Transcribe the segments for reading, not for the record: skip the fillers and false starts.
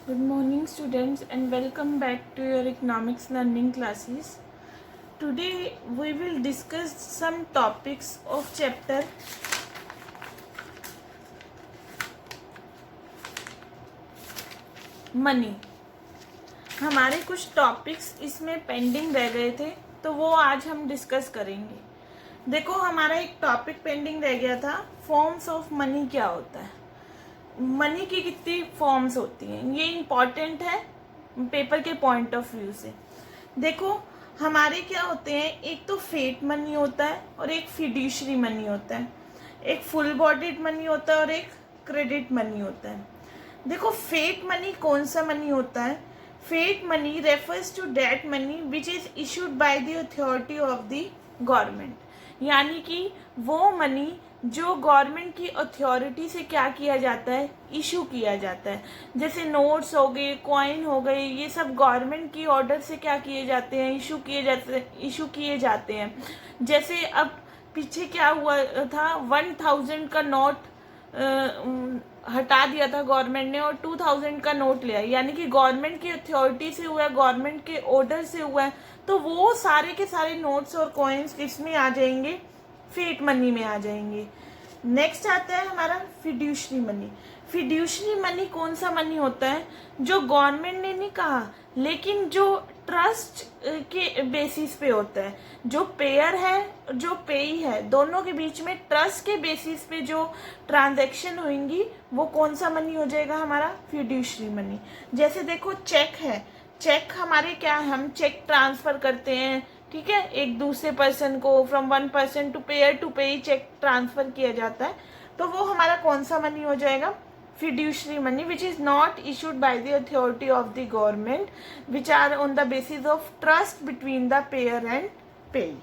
Good morning, students, and welcome back to your economics learning classes. Today, we will discuss some topics of chapter money. हमारे कुछ topics इसमें pending रह गए थे, तो वो आज हम डिस्कस करेंगे. देखो, हमारा एक टॉपिक पेंडिंग रह गया था, फॉर्म्स ऑफ मनी क्या होता है. मनी की कितनी फॉर्म्स होती हैं, ये इम्पॉर्टेंट है पेपर के पॉइंट ऑफ व्यू से. देखो, हमारे क्या होते हैं, एक तो फेट मनी होता है और एक फिड्यूशरी मनी होता है, एक फुल बॉडीड मनी होता है और एक क्रेडिट मनी होता है. देखो, फेट मनी कौन सा मनी होता है. Fiat money refers to that money which is issued by the authority of the government, यानी कि वो मनी जो गवर्नमेंट की अथॉरिटी से क्या किया जाता है, इशू किया जाता है. जैसे नोट्स हो गए, कॉइन हो गए, ये सब गवर्नमेंट की ऑर्डर से क्या किए जाते हैं, इशू किए जाते हैं. जैसे अब पीछे क्या हुआ था, 1000 का नोट हटा दिया था गवर्नमेंट ने और 2000 का नोट लिया, यानी कि गवर्नमेंट की अथॉरिटी से हुआ है, गवर्नमेंट के ऑर्डर से हुआ है. तो वो सारे के सारे नोट्स और कॉइन्स किसमें आ जाएंगे, फेट मनी में आ जाएंगे. नेक्स्ट आता है हमारा फिड्यूशरी मनी. फिड्यूशरी मनी कौन सा मनी होता है, जो गवर्नमेंट ने नहीं कहा लेकिन जो ट्रस्ट के बेसिस पे होता है. जो पेयर है, जो पेई है, दोनों के बीच में ट्रस्ट के बेसिस पे जो ट्रांजैक्शन होंगी, वो कौन सा मनी हो जाएगा हमारा, फिड्यूशरी मनी. जैसे देखो, चेक है, चेक हमारे क्या है, हम चेक ट्रांसफर करते हैं, ठीक है, एक दूसरे पर्सन को, फ्रॉम वन पर्सन टू पे चेक ट्रांसफर किया जाता है. तो वो हमारा कौन सा मनी हो जाएगा, fiduciary money, which is not issued by the authority of the government, which are on the basis of trust between the payer and payee.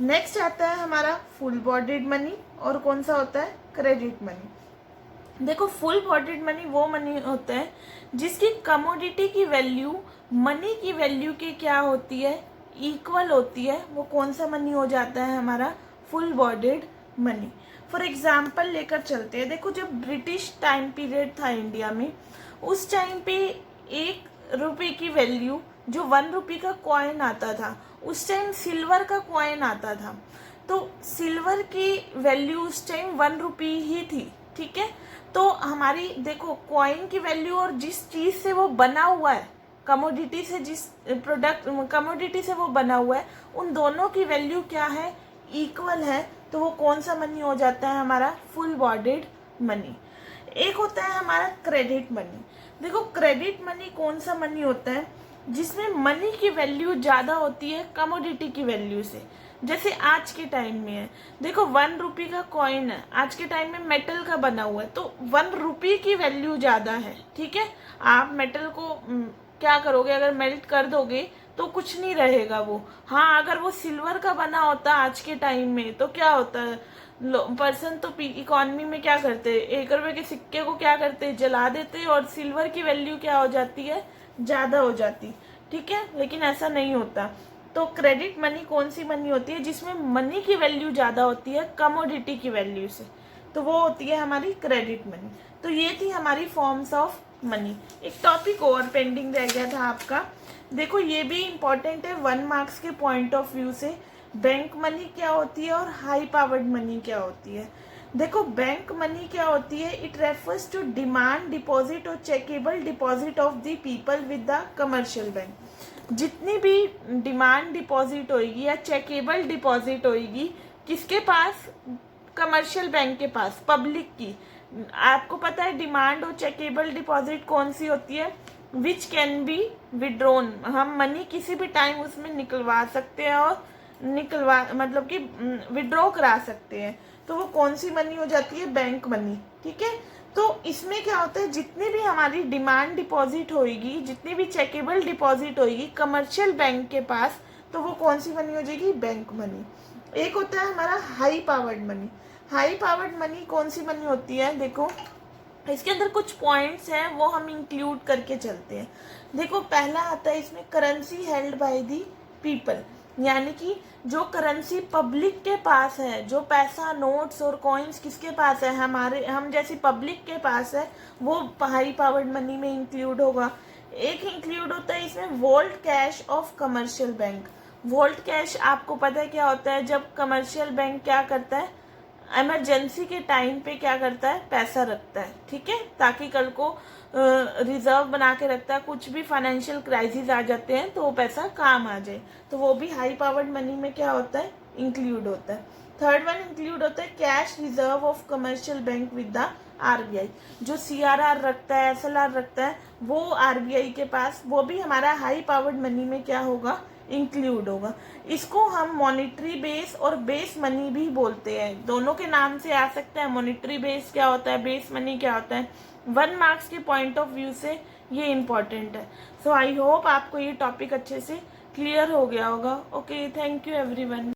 Next आता है हमारा फुल बॉडीड मनी, और कौन सा होता है, क्रेडिट मनी. देखो, फुल बॉडीड मनी वो मनी होता है जिसकी कमोडिटी की वैल्यू मनी की वैल्यू के क्या होती है, इक्वल होती है. वो कौन सा मनी हो जाता है हमारा, full bodied money. For example लेकर चलते हैं. देखो, जब ब्रिटिश टाइम पीरियड था इंडिया में, उस टाइम पे 1 रुपये की वैल्यू, जो 1 रुपये का कॉइन आता था, उस टाइम सिल्वर का कॉइन आता था. तो सिल्वर की वैल्यू उस टाइम 1 रुपये ही थी, ठीक है. तो हमारी देखो, कॉइन की वैल्यू और जिस चीज़ से वो बना हुआ है, कमोडिटी से, जिस प्रोडक्ट कमोडिटी से वो बना हुआ है, उन दोनों की वैल्यू क्या है, इक्वल है. तो वो कौन सा मनी हो जाता है हमारा, फुल बॉडीड मनी. एक होता है हमारा क्रेडिट मनी. देखो, क्रेडिट मनी कौन सा मनी होता है, जिसमें मनी की वैल्यू ज़्यादा होती है कमोडिटी की वैल्यू से. जैसे आज के टाइम में है, देखो 1 रुपये का कॉइन है, आज के टाइम में मेटल का बना हुआ है, तो 1 रुपये की वैल्यू ज़्यादा है, ठीक है. आप मेटल को क्या करोगे, अगर मेल्ट कर दोगे तो कुछ नहीं रहेगा वो. हाँ, अगर वो सिल्वर का बना होता आज के टाइम में, तो क्या होता है, पर्सन तो इकोनॉमी में क्या करते हैं, 1 रुपये के सिक्के को क्या करते हैं, जला देते हैं, और सिल्वर की वैल्यू क्या हो जाती है, ज़्यादा हो जाती, ठीक है. लेकिन ऐसा नहीं होता. तो क्रेडिट मनी कौन सी मनी होती है, जिसमें मनी की वैल्यू ज़्यादा होती है कमोडिटी की वैल्यू से, तो वो होती है हमारी क्रेडिट मनी. तो ये थी हमारी फॉर्म्स ऑफ मनी. एक टॉपिक और पेंडिंग रह गया था आपका. देखो, ये भी इम्पॉर्टेंट है 1 मार्क्स के पॉइंट ऑफ व्यू से. बैंक मनी क्या होती है और हाई पावर्ड मनी क्या होती है. देखो, बैंक मनी क्या होती है, it refers to demand deposit और checkable deposit of the people with the commercial bank. जितनी भी डिमांड डिपॉजिट होगी या चेकेबल डिपॉजिट होगी, किसके पास, कमर्शियल बैंक के पास, पब्लिक की. आपको पता है डिमांड और चेकेबल डिपॉजिट कौन सी होती है, विच कैन बी विड्रॉन. हम मनी किसी भी टाइम उसमें निकलवा सकते हैं और मतलब कि विड्रॉ करा सकते हैं. तो वो कौन सी मनी हो जाती है, बैंक मनी, ठीक है. तो इसमें क्या होता है, जितनी भी हमारी डिमांड डिपॉजिट होएगी, जितनी भी चेकेबल डिपॉजिट होएगी कमर्शियल बैंक के पास, तो वो कौन सी मनी हो जाएगी, बैंक मनी. एक होता है हमारा high powered money. High powered money कौन सी मनी होती है, देखो इसके अंदर कुछ पॉइंट्स हैं, वो हम इंक्लूड करके चलते हैं. देखो, पहला आता है इसमें currency held by the people. यानी कि जो करेंसी पब्लिक के पास है, जो पैसा नोट्स और कॉइन्स किसके पास है, हम जैसी पब्लिक के पास है, वो हाई पावर्ड मनी में इंक्लूड होगा। एक इंक्लूड होता है इसमें volt cash of commercial bank. Volt cash आपको पता है क्या होता है, जब कमर्शियल बैंक क्या करता है, इमरजेंसी के टाइम पे क्या करता है, पैसा रखता है, ठीक है, ताकि कल को रिजर्व बना के रखता है, कुछ भी फाइनेंशियल क्राइसिस आ जाते हैं तो वो पैसा काम आ जाए, तो वो भी हाई पावर्ड मनी में क्या होता है, इंक्लूड होता है। थर्ड वन इंक्लूड होता है cash reserve of commercial bank with the RBI. जो सीआरआर रखता है, एसएलआर रखता है, वो आरबीआई के पास, वो भी हमारा हाई पावर्ड मनी में क्या होगा, इंक्लूड होगा। इसको हम मॉनिटरी बेस और बेस मनी भी बोलते हैं, दोनों के नाम से आ सकता है। मॉनिटरी बेस क्या होता है, बेस मनी क्या होता है, 1 मार्क्स के पॉइंट ऑफ व्यू से ये इम्पॉर्टेंट है। सो आई होप आपको ये टॉपिक अच्छे से क्लियर हो गया होगा। Okay, thank you everyone.